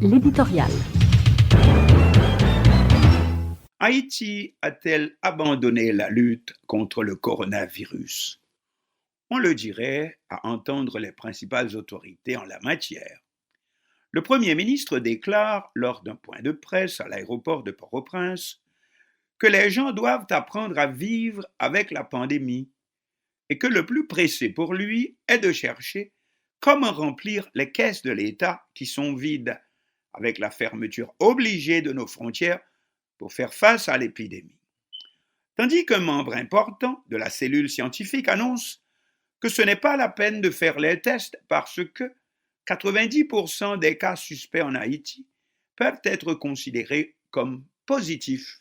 L'éditorial. Haïti a-t-elle abandonné la lutte contre le coronavirus? On le dirait à entendre les principales autorités en la matière. Le Premier ministre déclare, lors d'un point de presse à l'aéroport de Port-au-Prince, que les gens doivent apprendre à vivre avec la pandémie et que le plus pressé pour lui est de chercher comment remplir les caisses de l'État qui sont vides avec la fermeture obligée de nos frontières pour faire face à l'épidémie. Tandis qu'un membre important de la cellule scientifique annonce que ce n'est pas la peine de faire les tests parce que 90% des cas suspects en Haïti peuvent être considérés comme positifs.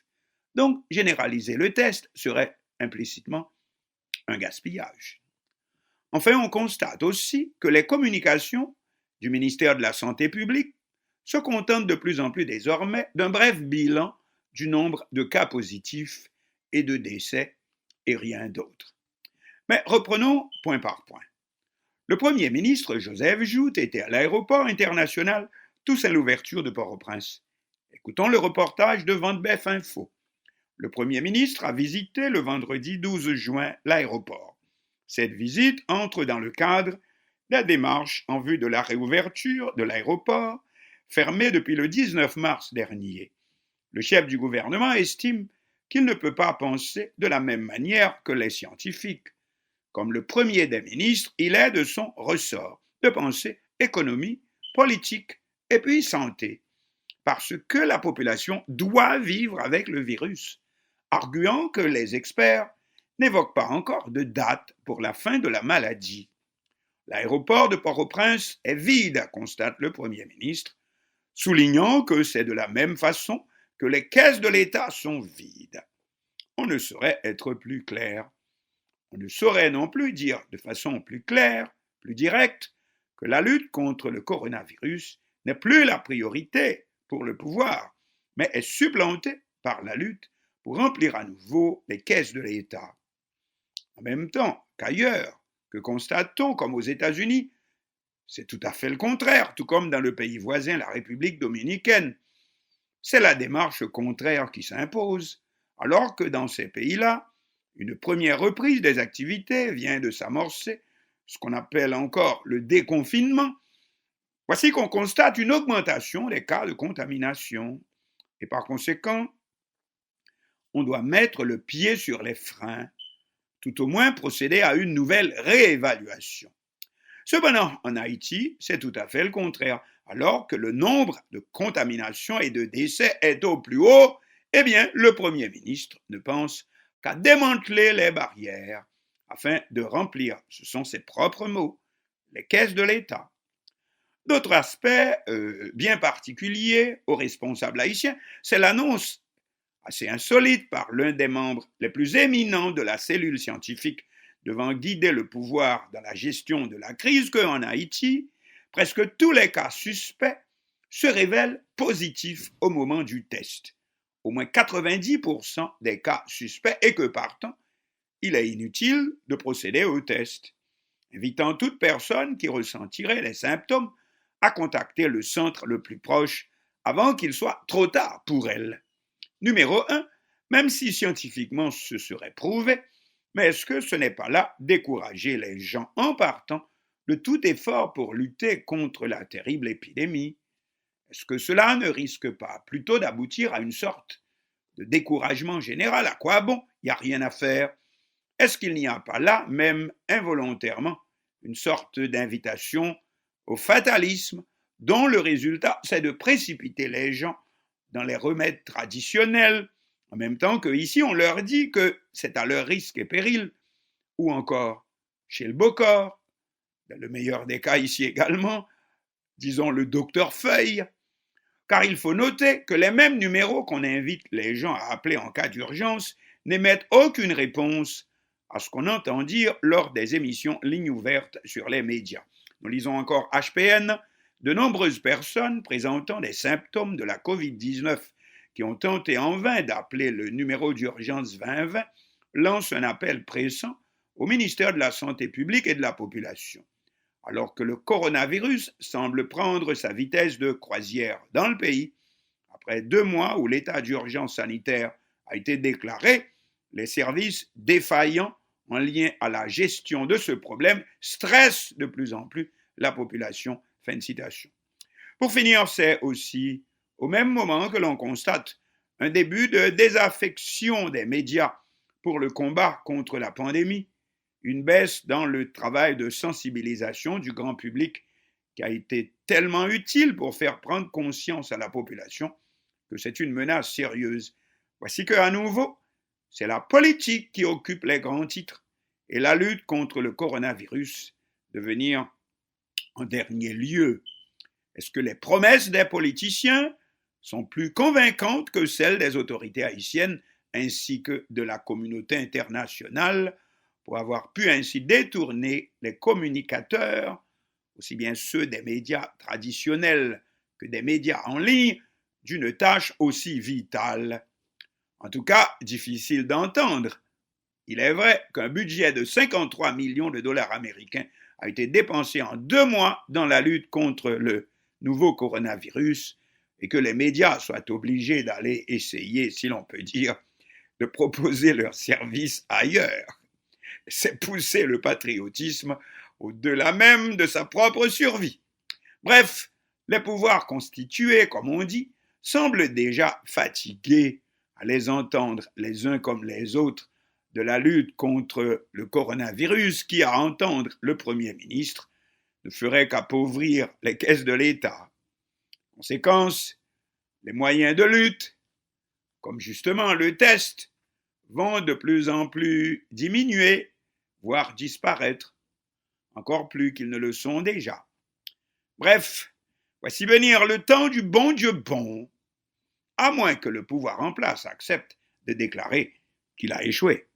Donc, généraliser le test serait implicitement un gaspillage. Enfin, on constate aussi que les communications du ministère de la Santé publique se contentent de plus en plus désormais d'un bref bilan du nombre de cas positifs et de décès et rien d'autre. Mais reprenons point par point. Le Premier ministre Joseph Joute était à l'aéroport international Toussaint Louverture de Port-au-Prince. Écoutons le reportage de Vendebef Info. Le Premier ministre a visité le vendredi 12 juin l'aéroport. Cette visite entre dans le cadre de la démarche en vue de la réouverture de l'aéroport, fermé depuis le 19 mars dernier. Le chef du gouvernement estime qu'il ne peut pas penser de la même manière que les scientifiques. Comme le premier des ministres, il est de son ressort de penser économie, politique et puis santé, parce que la population doit vivre avec le virus, arguant que les experts n'évoquent pas encore de date pour la fin de la maladie. L'aéroport de Port-au-Prince est vide, constate le Premier ministre, soulignant que c'est de la même façon que les caisses de l'État sont vides. On ne saurait être plus clair. On ne saurait non plus dire de façon plus claire, plus directe, que la lutte contre le coronavirus n'est plus la priorité pour le pouvoir, mais est supplantée par la lutte pour remplir à nouveau les caisses de l'État. En même temps qu'ailleurs, que constate-t-on comme aux États-Unis? C'est tout à fait le contraire, tout comme dans le pays voisin, la République dominicaine. C'est la démarche contraire qui s'impose, alors que dans ces pays-là, une première reprise des activités vient de s'amorcer, ce qu'on appelle encore le déconfinement. Voici qu'on constate une augmentation des cas de contamination. Et par conséquent, on doit mettre le pied sur les freins, tout au moins procéder à une nouvelle réévaluation. Cependant, en Haïti, c'est tout à fait le contraire. Alors que le nombre de contaminations et de décès est au plus haut, eh bien, le Premier ministre ne pense qu'à démanteler les barrières afin de remplir, ce sont ses propres mots, les caisses de l'État. D'autre aspect bien particulier aux responsables haïtiens, c'est l'annonce assez insolite par l'un des membres les plus éminents de la cellule scientifique devant guider le pouvoir dans la gestion de la crise qu'en Haïti, presque tous les cas suspects se révèlent positifs au moment du test. Au moins 90% des cas suspects et que partant, il est inutile de procéder au test, invitant toute personne qui ressentirait les symptômes à contacter le centre le plus proche avant qu'il soit trop tard pour elle. Numéro 1, même si scientifiquement ce serait prouvé, mais est-ce que ce n'est pas là décourager les gens en partant de tout effort pour lutter contre la terrible épidémie? Est-ce que cela ne risque pas plutôt d'aboutir à une sorte de découragement général? À quoi bon? Il n'y a rien à faire. Est-ce qu'il n'y a pas là, même involontairement, une sorte d'invitation au fatalisme dont le résultat, c'est de précipiter les gens dans les remèdes traditionnels, en même temps qu'ici on leur dit que c'est à leur risque et péril, ou encore chez le Bocor, dans le meilleur des cas ici également, disons le docteur Feuille, car il faut noter que les mêmes numéros qu'on invite les gens à appeler en cas d'urgence n'émettent aucune réponse à ce qu'on entend dire lors des émissions Ligne ouverte sur les médias. Nous lisons encore HPN, de nombreuses personnes présentant des symptômes de la COVID-19 qui ont tenté en vain d'appeler le numéro d'urgence 2020 lancent un appel pressant au ministère de la Santé publique et de la Population. alors que le coronavirus semble prendre sa vitesse de croisière dans le pays. Après 2 mois où l'état d'urgence sanitaire a été déclaré, les services défaillants en lien à la gestion de ce problème stressent de plus en plus la population. Fin de citation. Pour finir, c'est aussi au même moment que l'on constate un début de désaffection des médias pour le combat contre la pandémie, une baisse dans le travail de sensibilisation du grand public qui a été tellement utile pour faire prendre conscience à la population que c'est une menace sérieuse. Voici qu'à nouveau, c'est la politique qui occupe les grands titres et la lutte contre le coronavirus devenir en dernier lieu. Est-ce que les promesses des politiciens sont plus convaincantes que celles des autorités haïtiennes ainsi que de la communauté internationale pour avoir pu ainsi détourner les communicateurs, aussi bien ceux des médias traditionnels que des médias en ligne, d'une tâche aussi vitale? En tout cas, difficile d'entendre. Il est vrai qu'un budget de 53 millions de dollars américains a été dépensé en 2 mois dans la lutte contre le nouveau coronavirus et que les médias soient obligés d'aller essayer, si l'on peut dire, de proposer leurs services ailleurs. C'est pousser le patriotisme au-delà même de sa propre survie. Bref, les pouvoirs constitués, comme on dit, semblent déjà fatigués à les entendre les uns comme les autres de la lutte contre le coronavirus qui, à entendre le Premier ministre, ne ferait qu'appauvrir les caisses de l'État. Conséquence, les moyens de lutte, comme justement le test, vont de plus en plus diminuer, voire disparaître, encore plus qu'ils ne le sont déjà. Bref, voici venir le temps du bon Dieu bon, à moins que le pouvoir en place accepte de déclarer qu'il a échoué.